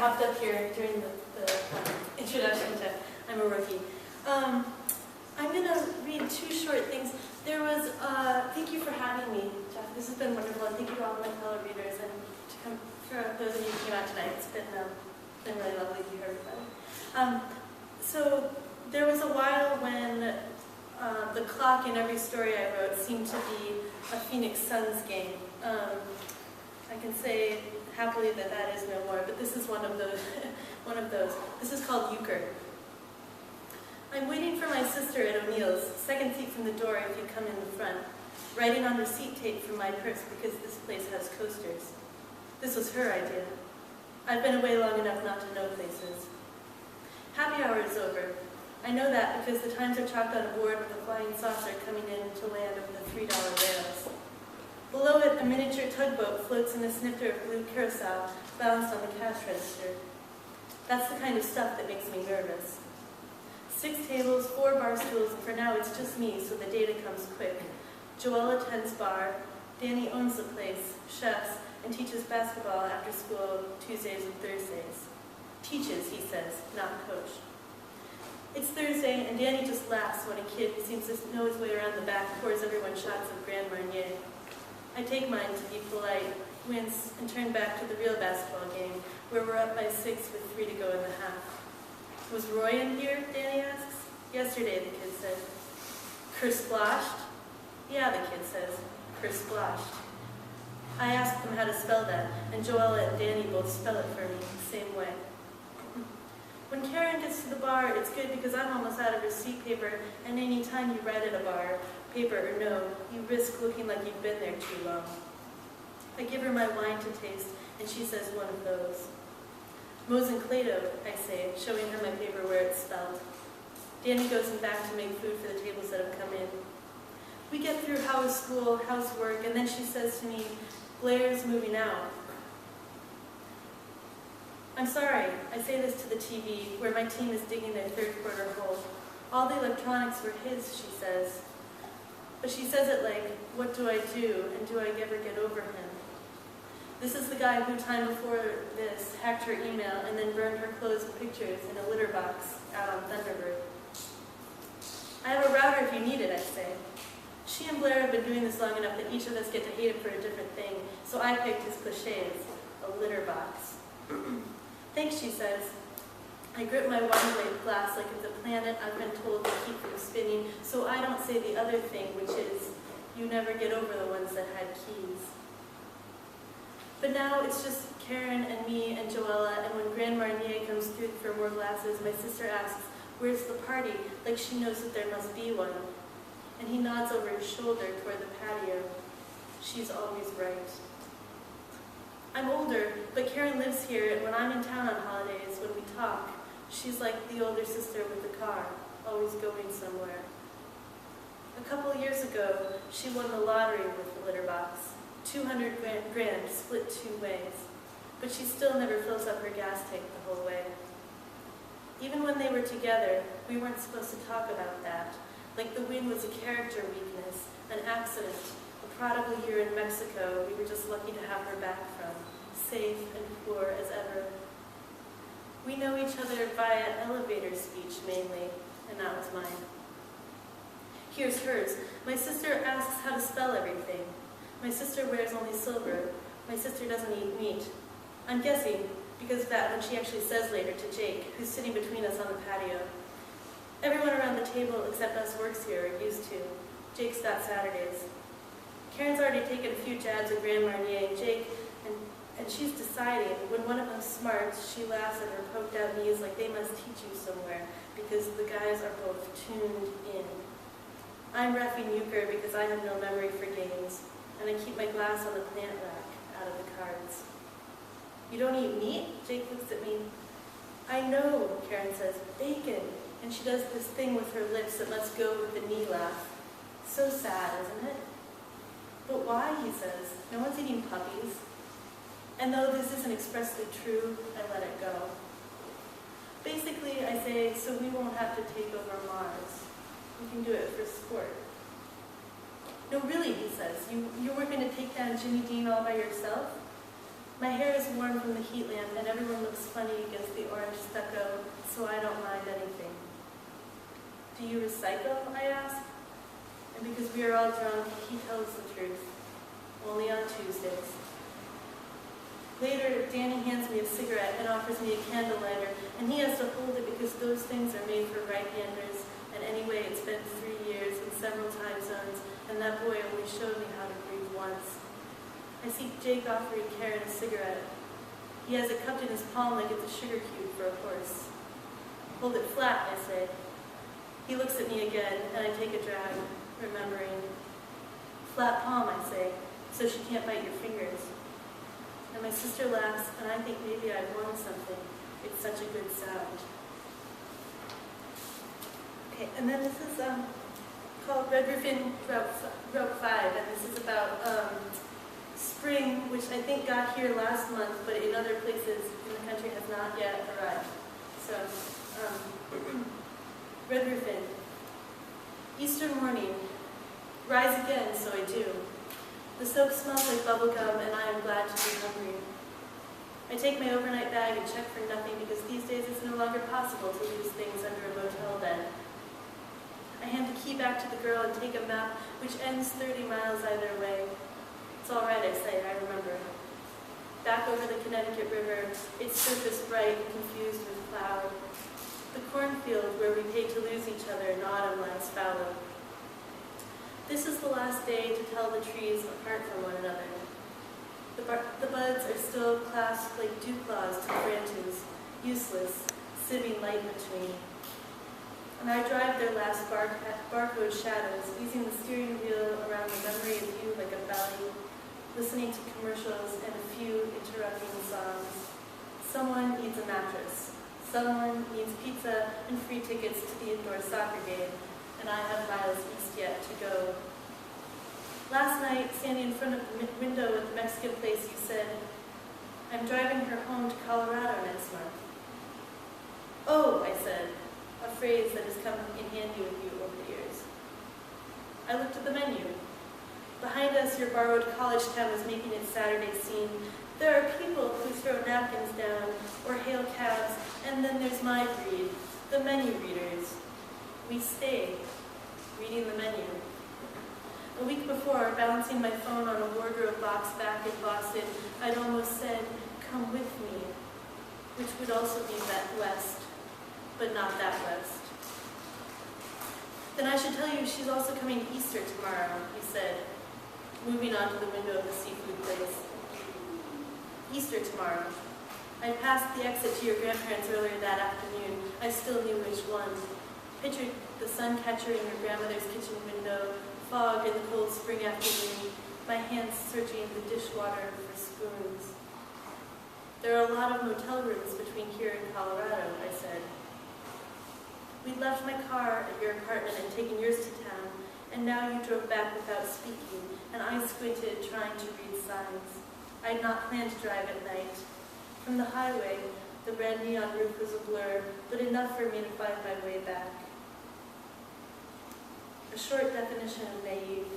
hopped up here during the introduction to I'm a Rookie. I'm going to read two short things. There was, thank you for having me, Jeff. This has been wonderful, and thank you to all my fellow readers, and to come, for those of you who came out tonight. It's been really lovely to hear everybody. So there was a while when the clock in every story I wrote seemed to be a Phoenix Suns game. I can say happily that that is no more, but this is one of those. This is called Euchre. I'm waiting for my sister at O'Neill's, second seat from the door if you come in the front, writing on receipt tape from my purse because this place has coasters. This was her idea. I've been away long enough not to know places. Happy hour is over. I know that because the Times are chalked on a board with a flying saucer coming in to land over the $3 rails. Below it, a miniature tugboat floats in a snifter of blue curacao balanced on the cash register. That's the kind of stuff that makes me nervous. 6 tables, 4 bar stools, and for now it's just me, so the data comes quick. Joella tends bar, Danny owns the place, chefs, and teaches basketball after school Tuesdays and Thursdays. Teaches, he says, not coach. It's Thursday, and Danny just laughs when a kid who seems to know his way around the back pours everyone shots of Grand Marnier. I take mine to be polite, wince, and turn back to the real basketball game, where we're up by 6 with 3 to go in the half. Was Roy in here, Danny asks. Yesterday, the kid said. Kersplashed? Yeah, the kid says. Kersplashed. I asked them how to spell that, and Joella and Danny both spell it for me the same way. When Karen gets to the bar, it's good because I'm almost out of receipt paper, and any time you write at a bar, paper or no, you risk looking like you've been there too long. I give her my wine to taste, and she says one of those. Mose and Clado, I say, showing her my paper where it's spelled. Danny goes in back to make food for the tables that have come in. We get through house school, housework, and then she says to me, Blair's moving out. I'm sorry, I say this to the TV, where my team is digging their third quarter hole. All the electronics were his, she says. But she says it like, what do I do, and do I ever get over him? This is the guy who, time before this, hacked her email and then burned her clothes and pictures in a litter box out on Thunderbird. I have a router if you need it, I say. She and Blair have been doing this long enough that each of us get to hate him for a different thing, so I picked his cliches, a litter box. Thanks, she says. I grip my wine blade glass like it's a planet I've been told to keep from spinning, so I don't say the other thing, which is, you never get over the ones that had keys. But now it's just Karen and me and Joella, and when Grand Marnier comes through for more glasses, my sister asks, where's the party, like she knows that there must be one. And he nods over his shoulder toward the patio. She's always right. I'm older, but Karen lives here, and when I'm in town on holidays, when we talk, she's like the older sister with the car, always going somewhere. A couple of years ago, she won the lottery with the litter box. 200 grand split 2 ways, but she still never fills up her gas tank the whole way. Even when they were together, we weren't supposed to talk about that, like the wind was a character weakness, an accident, a prodigal year in Mexico we were just lucky to have her back from, safe and poor as ever. We know each other via elevator speech mainly, and that was mine. Here's hers. My sister asks how to spell everything. My sister wears only silver. My sister doesn't eat meat. I'm guessing because of that when she actually says later to Jake, who's sitting between us on the patio. Everyone around the table except us works here, or used to. Jake's got Saturdays. Karen's already taken a few jabs at Grand Marnier and Jake, and she's deciding, when one of them smarts, she laughs at her poked out knees like they must teach you somewhere, because the guys are both tuned in. I'm reffing Euchre because I have no memory for games, and I keep my glass on the plant rack out of the cards. You don't eat meat? Jake looks at me. I know, Karen says, bacon. And she does this thing with her lips that must go with the knee laugh. So sad, isn't it? But why, he says. No one's eating puppies. And though this isn't expressly true, I let it go. Basically, I say, so we won't have to take over Mars. We can do it for sport. No, really, he says. You weren't going to take down Jimmy Dean all by yourself? My hair is warm from the heat lamp, and everyone looks funny against the orange stucco, so I don't mind anything. Do you recycle? I ask. And because we are all drunk, he tells the truth. Only on Tuesdays. Later, Danny hands me a cigarette and offers me a candle lighter, and he has to hold it because those things are made for right-handers, and anyway, it's been 3 years in several time zones, and that boy only showed me how to breathe once. I see Jake offering Karen a cigarette. He has it cupped in his palm like it's a sugar cube for a horse. Hold it flat, I say. He looks at me again, and I take a drag, remembering. Flat palm, I say, so she can't bite your fingers. And my sister laughs, and I think maybe I've won something. It's such a good sound. Okay, and then this is called Red Roof Inn Route 5, and this is about spring, which I think got here last month, but in other places in the country has not yet arrived. So, Red Roof Inn. Easter morning. Rise again, so I do. The soap smells like bubblegum, and I am glad to be hungry. I take my overnight bag and check for nothing because these days it's no longer possible to lose things under a motel bed. I hand the key back to the girl and take a map which ends 30 miles either way. It's all right, I say, I remember. Back over the Connecticut River, its surface bright and confused with cloud. The cornfield where we paid to lose each other in autumn lies fallow. This is the last day to tell the trees apart from one another. The buds are still clasped like dew claws to the branches, useless, sieving light between. And I drive their last barcode shadows, using the steering wheel around the memory of you like a belly, listening to commercials and a few interrupting songs. Someone needs a mattress. Someone needs pizza and free tickets to the indoor soccer game, and I have miles east yet to go. Last night, standing in front of the window at the Mexican place, you said, I'm driving her home to Colorado next month. Oh, I said, a phrase that has come in handy with you over the years. I looked at the menu. Behind us, your borrowed college town is making its Saturday scene. There are people who throw napkins down or hail cabs, and then there's my breed, the menu readers. We stay, reading the menu. A week before, balancing my phone on a wardrobe box back in Boston, I'd almost said, come with me, which would also be that west, but not that west. Then I should tell you she's also coming to Easter tomorrow, he said, moving on to the window of the seafood place. Easter tomorrow. I passed the exit to your grandparents earlier that afternoon. I still knew which one. Pictured the sun catcher in your grandmother's kitchen window, fog in the cold spring afternoon, my hands searching the dishwater for spoons. There are a lot of motel rooms between here and Colorado, I said. We'd left my car at your apartment and taken yours to town, and now you drove back without speaking, and I squinted trying to read signs. I had not planned to drive at night. From the highway, the red neon roof was a blur, but enough for me to find my way back. A short definition of naive.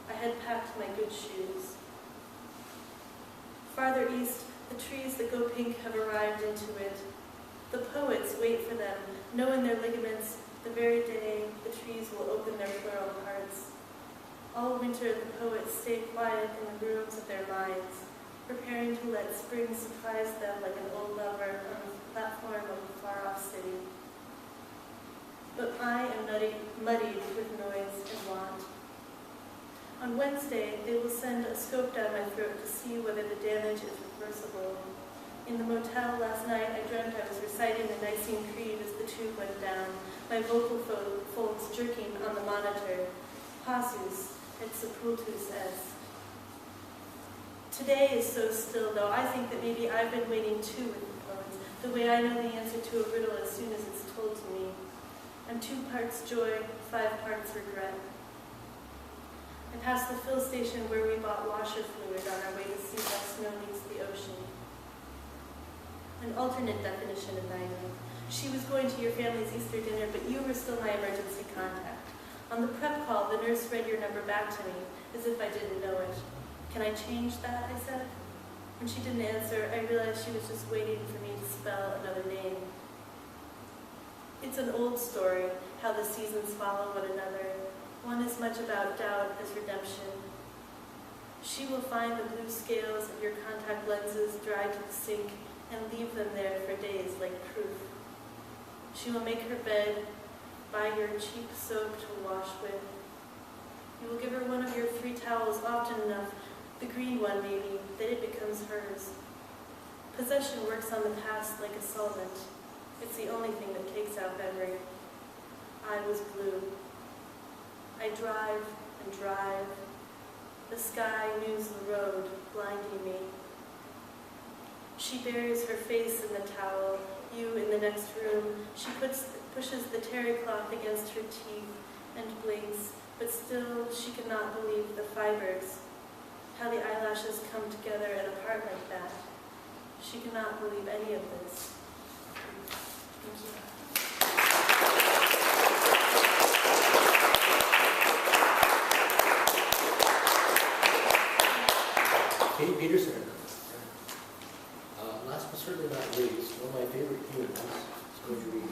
I had packed my good shoes. Farther east, the trees that go pink have arrived into it. The poets wait for them, know in their ligaments the very day the trees will open their plural hearts. All winter, the poets stay quiet in the rooms of their minds, preparing to let spring surprise them like an old lover on the platform of a far-off city. But I am muddied with noise and want. On Wednesday, they will send a scope down my throat to see whether the damage is reversible. In the motel last night, I dreamt I was reciting the Nicene Creed as the tube went down, my vocal folds jerking on the monitor. Passus et sepultus est. Today is so still, though. I think that maybe I've been waiting too with the poems, the way I know the answer to a riddle as soon as it's told to me. I'm 2 parts joy, 5 parts regret. I passed the fill station where we bought washer fluid on our way to see how snow meets the ocean. An alternate definition of naive. She was going to your family's Easter dinner, but you were still my emergency contact. On the prep call, the nurse read your number back to me, as if I didn't know it. Can I change that, I said? When she didn't answer, I realized she was just waiting for me to spell another name. It's an old story, how the seasons follow one another, one as much about doubt as redemption. She will find the blue scales of your contact lenses dry to the sink and leave them there for days like proof. She will make her bed, buy your cheap soap to wash with. You will give her one of your 3 towels often enough, the green one maybe, that it becomes hers. Possession works on the past like a solvent. It's the only thing that takes out memory. I was blue. I drive and drive. The sky news the road, blinding me. She buries her face in the towel, you in the next room. She pushes the terry cloth against her teeth and blinks, but still she cannot believe the fibers, how the eyelashes come together and apart like that. She cannot believe any of this. Thank you. Petersen. Last but certainly not least, one of my favorite humans is going to read